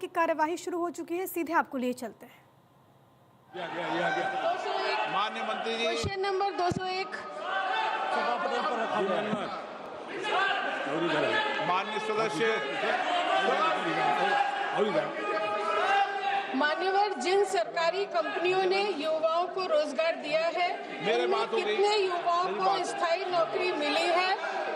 की कार्यवाही शुरू हो चुकी है, सीधे आपको लिए चलते हैं। माननीय मंत्री जी, क्वेश्चन नंबर 201 माननीय सदस्य, मान्यवर, जिन सरकारी कंपनियों ने युवाओं को रोजगार दिया है मेरे उनमें बात हो गई। कितने युवाओं मेरी को बात। स्थायी नौकरी मिली है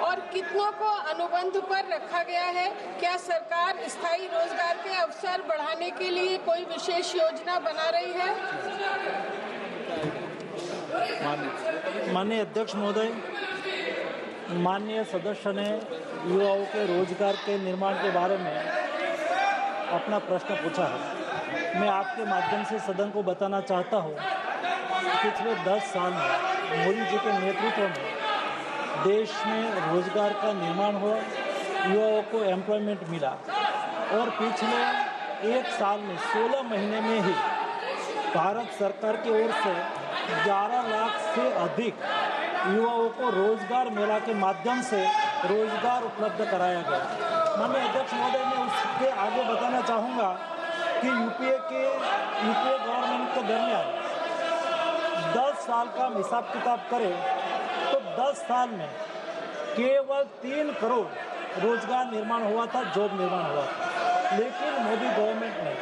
और कितनों को अनुबंध पर रखा गया है? क्या सरकार स्थायी रोजगार के अवसर बढ़ाने के लिए कोई विशेष योजना बना रही है? माननीय अध्यक्ष महोदय, माननीय सदस्य ने युवाओं के रोजगार के निर्माण के बारे में अपना प्रश्न पूछा है। मैं आपके माध्यम से सदन को बताना चाहता हूँ, पिछले 10 साल में मोदी जी के नेतृत्व में देश में रोजगार का निर्माण हुआ, युवाओं को एम्प्लॉयमेंट मिला और पिछले 1 साल में 16 महीने में ही भारत सरकार की ओर से 11 लाख से अधिक युवाओं को रोजगार मेला के माध्यम से रोजगार उपलब्ध कराया गया। माननीय अध्यक्ष महोदय, मैं उसके आगे बताना चाहूँगा कि यूपीए गवर्नमेंट के दरमियान 10 साल का हिसाब किताब करें तो 10 साल में केवल 3 करोड़ रोजगार निर्माण हुआ था, जॉब निर्माण हुआ था। लेकिन मोदी गवर्नमेंट ने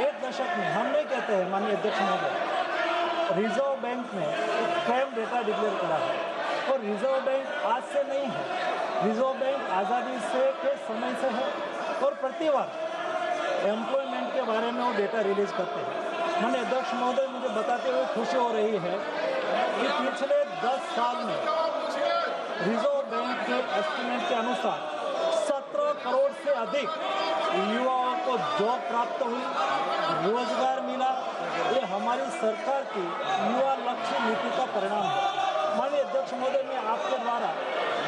1 दशक में, हम नहीं कहते हैं माननीय अध्यक्ष महोदय, रिजर्व बैंक ने एक क्राइम डेटा डिक्लेयर करा है और रिजर्व बैंक आज से नहीं है, रिजर्व बैंक आज़ादी से के समय से है और प्रति वर्ष एम्प्लॉयमेंट के बारे में वो डेटा रिलीज करते हैं। माननीय अध्यक्ष महोदय, मुझे बताते हुए खुशी हो रही है कि पिछले 10 साल में रिजर्व बैंक के एस्टिमेट के अनुसार 17 करोड़ से अधिक युवाओं को जॉब प्राप्त हुई, रोजगार मिला। ये हमारी सरकार की युवा लक्ष्य नीति का परिणाम है। माननीय अध्यक्ष महोदय, मैं आपके द्वारा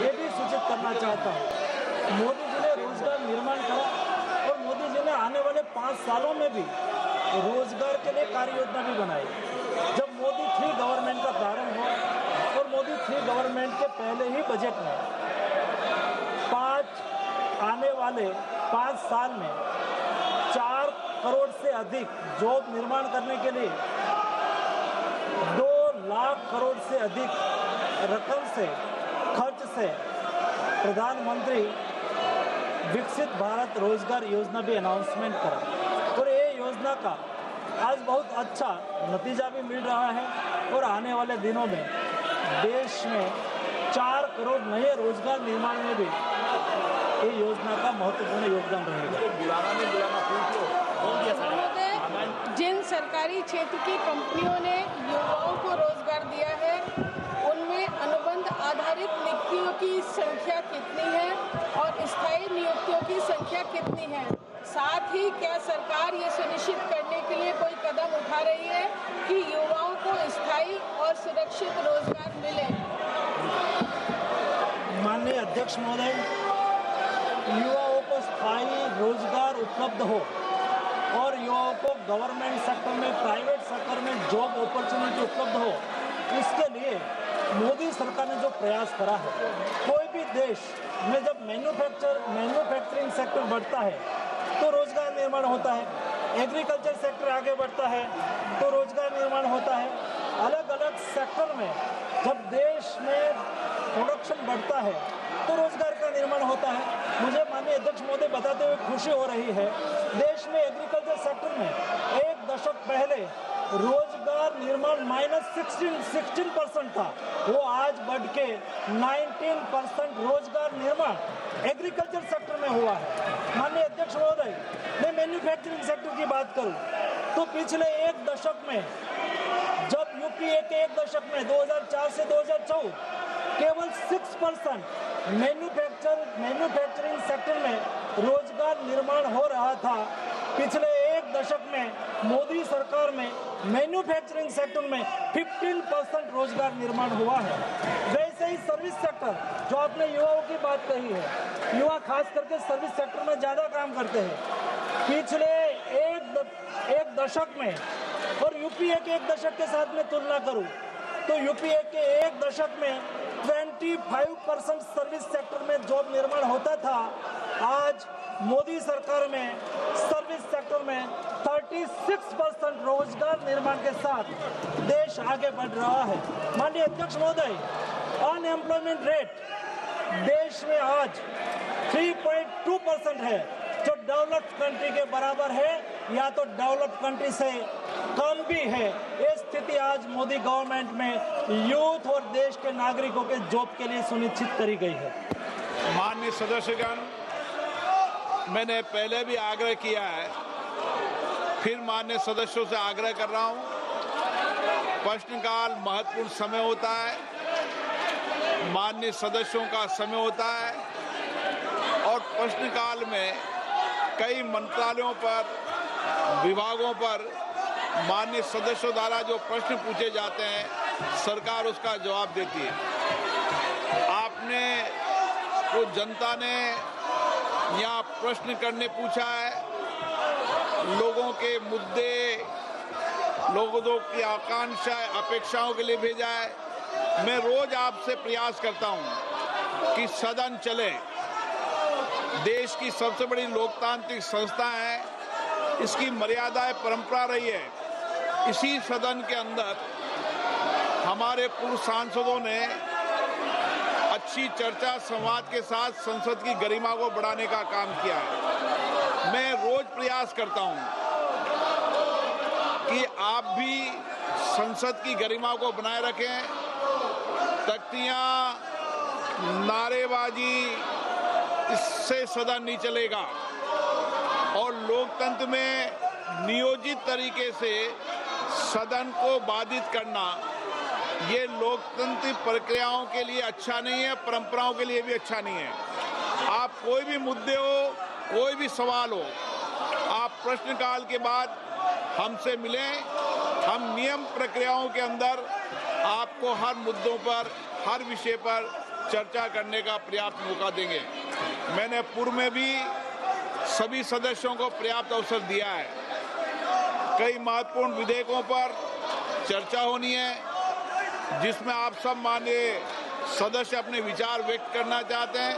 ये भी सूचित करना चाहता हूँ, मोदी जी ने रोजगार निर्माण करा और मोदी जी ने आने वाले 5 सालों में भी रोजगार के लिए कार्य योजना भी बनाई। जब मोदी 3 गवर्नमेंट का प्रारंभ हुआ और मोदी 3 गवर्नमेंट के पहले ही बजट में आने वाले 5 साल में 4 करोड़ से अधिक जॉब निर्माण करने के लिए 2 लाख करोड़ से अधिक रकम से खर्च से प्रधानमंत्री विकसित भारत रोजगार योजना भी अनाउंसमेंट करा और ये योजना का आज बहुत अच्छा नतीजा भी मिल रहा है और आने वाले दिनों में देश में 4 करोड़ नए रोजगार निर्माण में भी ये योजना का महत्वपूर्ण योगदान रहेगा। महोदय, जिन सरकारी क्षेत्र की कंपनियों ने युवाओं को रोजगार दिया है उनमें अनुबंध आधारित नियुक्तियों की संख्या कितनी है और स्थायी नियुक्तियों की संख्या कितनी है? साथ ही क्या सरकार ये सुनिश्चित करने के लिए कोई कदम उठा रही है कि युवाओं को स्थायी और सुरक्षित रोजगार मिले? माननीय अध्यक्ष महोदय, युवाओं को स्थायी रोजगार उपलब्ध हो और युवाओं को गवर्नमेंट सेक्टर में, प्राइवेट सेक्टर में जॉब अपॉर्चुनिटी उपलब्ध हो, इसके लिए मोदी सरकार ने जो प्रयास करा है, कोई भी देश में जब मैन्युफैक्चरिंग सेक्टर बढ़ता है तो रोजगार निर्माण होता है, एग्रीकल्चर सेक्टर आगे बढ़ता है तो रोजगार निर्माण होता है। अलग अलग सेक्टर में जब देश में प्रोडक्शन बढ़ता है तो रोजगार का निर्माण होता है। मुझे माननीय अध्यक्ष महोदय बताते हुए खुशी हो रही है, देश में एग्रीकल्चर सेक्टर में 1 दशक पहले रोजगार निर्माण -16% था, वो आज बढ़ के 19% रोजगार निर्माण एग्रीकल्चर सेक्टर में हुआ है। माननीय अध्यक्ष महोदय, मैं मैन्युफैक्चरिंग सेक्टर की बात करूं तो पिछले 1 दशक में, जब यूपीए के 1 दशक में 2004 से 2014 केवल 6% मैन्युफैक्चरिंग सेक्टर में रोजगार निर्माण हो रहा था, पिछले 1 दशक में मोदी सरकार में मैन्युफैक्चरिंग सेक्टर में 15% रोजगार निर्माण हुआ है। वैसे ही सर्विस सेक्टर, जो आपने युवाओं की बात कही है, युवा खास करके सर्विस सेक्टर में ज़्यादा काम करते हैं। पिछले एक दशक में और यूपीए के 1 दशक के साथ में तुलना करूं तो यूपीए के 1 दशक में 25% सर्विस सेक्टर में जॉब निर्माण होता था आज मोदी सरकार में सर्विस सेक्टर में 36% रोजगार निर्माण के साथ देश आगे बढ़ रहा है। माननीय अध्यक्ष महोदय, अनएम्प्लॉयमेंट रेट देश में आज 3.2% है, जो डेवलप्ड कंट्री के बराबर है या तो डेवलप्ड कंट्री से कम भी है। ये स्थिति आज मोदी गवर्नमेंट में यूथ और देश के नागरिकों के जॉब के लिए सुनिश्चित करी गई है। माननीय सदस्यगण, मैंने पहले भी आग्रह किया है, फिर माननीय सदस्यों से आग्रह कर रहा हूं। प्रश्नकाल महत्वपूर्ण समय होता है, माननीय सदस्यों का समय होता है और प्रश्नकाल में कई मंत्रालयों पर, विभागों पर माननीय सदस्यों द्वारा जो प्रश्न पूछे जाते हैं, सरकार उसका जवाब देती है। आपने को जनता ने यहाँ प्रश्न करने पूछा है, लोगों के मुद्दे, लोगों की आकांक्षा, अपेक्षाओं के लिए भेजा है। मैं रोज आपसे प्रयास करता हूँ कि सदन चले। देश की सबसे बड़ी लोकतांत्रिक संस्था है, इसकी मर्यादाएं परंपरा रही है। इसी सदन के अंदर हमारे पूर्व सांसदों ने अच्छी चर्चा संवाद के साथ संसद की गरिमा को बढ़ाने का काम किया है। मैं रोज प्रयास करता हूं कि आप भी संसद की गरिमा को बनाए रखें। तख्तियां, नारेबाजी, इससे सदन नहीं चलेगा और लोकतंत्र में नियोजित तरीके से सदन को बाधित करना ये लोकतंत्र प्रक्रियाओं के लिए अच्छा नहीं है, परंपराओं के लिए भी अच्छा नहीं है। आप कोई भी मुद्दे हो, कोई भी सवाल हो, आप प्रश्नकाल के बाद हमसे मिलें। हम नियम प्रक्रियाओं के अंदर आपको हर मुद्दों पर, हर विषय पर चर्चा करने का पर्याप्त मौका देंगे। मैंने पूर्व में भी सभी सदस्यों को पर्याप्त अवसर दिया है। कई महत्वपूर्ण विधेयकों पर चर्चा होनी है, जिसमें आप सब माननीय सदस्य अपने विचार व्यक्त करना चाहते हैं,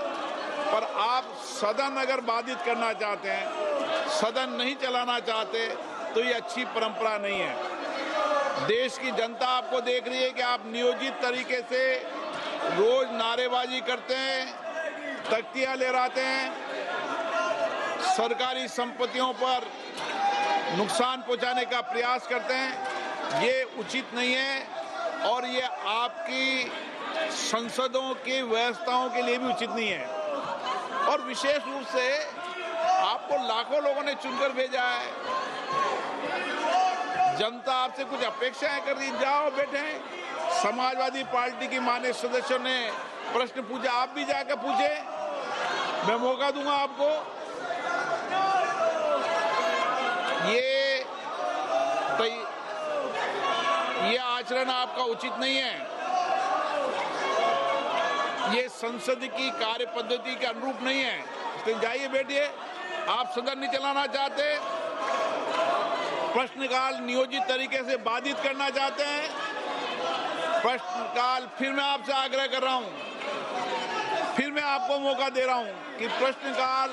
पर आप सदन अगर बाधित करना चाहते हैं, सदन नहीं चलाना चाहते, तो ये अच्छी परंपरा नहीं है। देश की जनता आपको देख रही है कि आप नियोजित तरीके से रोज नारेबाजी करते हैं, तख्तियां लहराते हैं, सरकारी संपत्तियों पर नुकसान पहुंचाने का प्रयास करते हैं। ये उचित नहीं है और ये आपकी संसदों की व्यवस्थाओं के लिए भी उचित नहीं है। और विशेष रूप से आपको लाखों लोगों ने चुनकर भेजा है, जनता आपसे कुछ अपेक्षाएं कर रही। जाओ बैठे। समाजवादी पार्टी की माननीय सदस्यों ने प्रश्न पूछा, आप भी जाकर पूछे, मैं मौका दूंगा आपको। ये आचरण आपका उचित नहीं है। ये संसद की कार्य पद्धति के अनुरूप नहीं है। इसलिए जाइए बैठिए। आप सदन नहीं चलाना चाहते, प्रश्नकाल नियोजित तरीके से बाधित करना चाहते हैं। प्रश्नकाल, फिर मैं आपसे आग्रह कर रहा हूं, फिर मैं आपको मौका दे रहा हूं कि प्रश्नकाल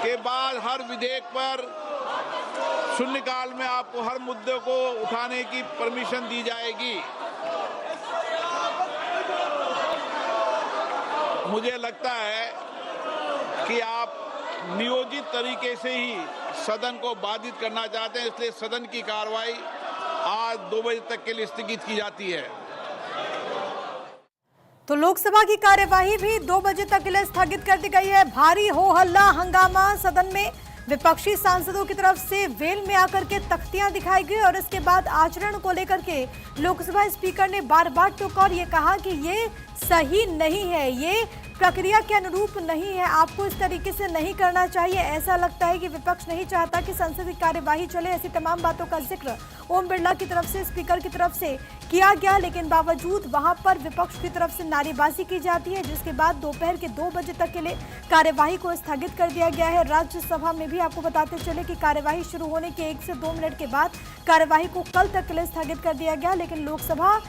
के बाद हर विधेयक पर शून्यकाल में आपको हर मुद्दे को उठाने की परमिशन दी जाएगी। मुझे लगता है कि आप नियोजित तरीके से ही सदन को बाधित करना चाहते हैं, इसलिए सदन की कार्रवाई आज 2 बजे तक के लिए स्थगित की जाती है। तो लोकसभा की कार्यवाही भी 2 बजे तक के लिए स्थगित कर दी गई है। भारी हो हल्ला हंगामा सदन में, विपक्षी सांसदों की तरफ से वेल में आकर के तख्तियां दिखाई गई और इसके बाद आचरण को लेकर के लोकसभा स्पीकर ने बार बार टोका और ये कहा कि ये सही नहीं है, ये प्रक्रिया के अनुरूप नहीं है, आपको इस तरीके से नहीं करना चाहिए। ऐसा लगता है कि विपक्ष नहीं चाहता कि संसद की कार्यवाही चले। ऐसी तमाम बातों का जिक्र ओम बिरला की तरफ से, स्पीकर की तरफ से किया गया, लेकिन बावजूद वहां पर विपक्ष की तरफ से नारेबाजी की जाती है, जिसके बाद दोपहर के 2 बजे तक के लिए कार्यवाही को स्थगित कर दिया गया है। राज्यसभा में भी आपको बताते चले कि कार्यवाही शुरू होने के 1 से 2 मिनट के बाद कार्यवाही को कल तक के लिए स्थगित कर दिया गया, लेकिन लोकसभा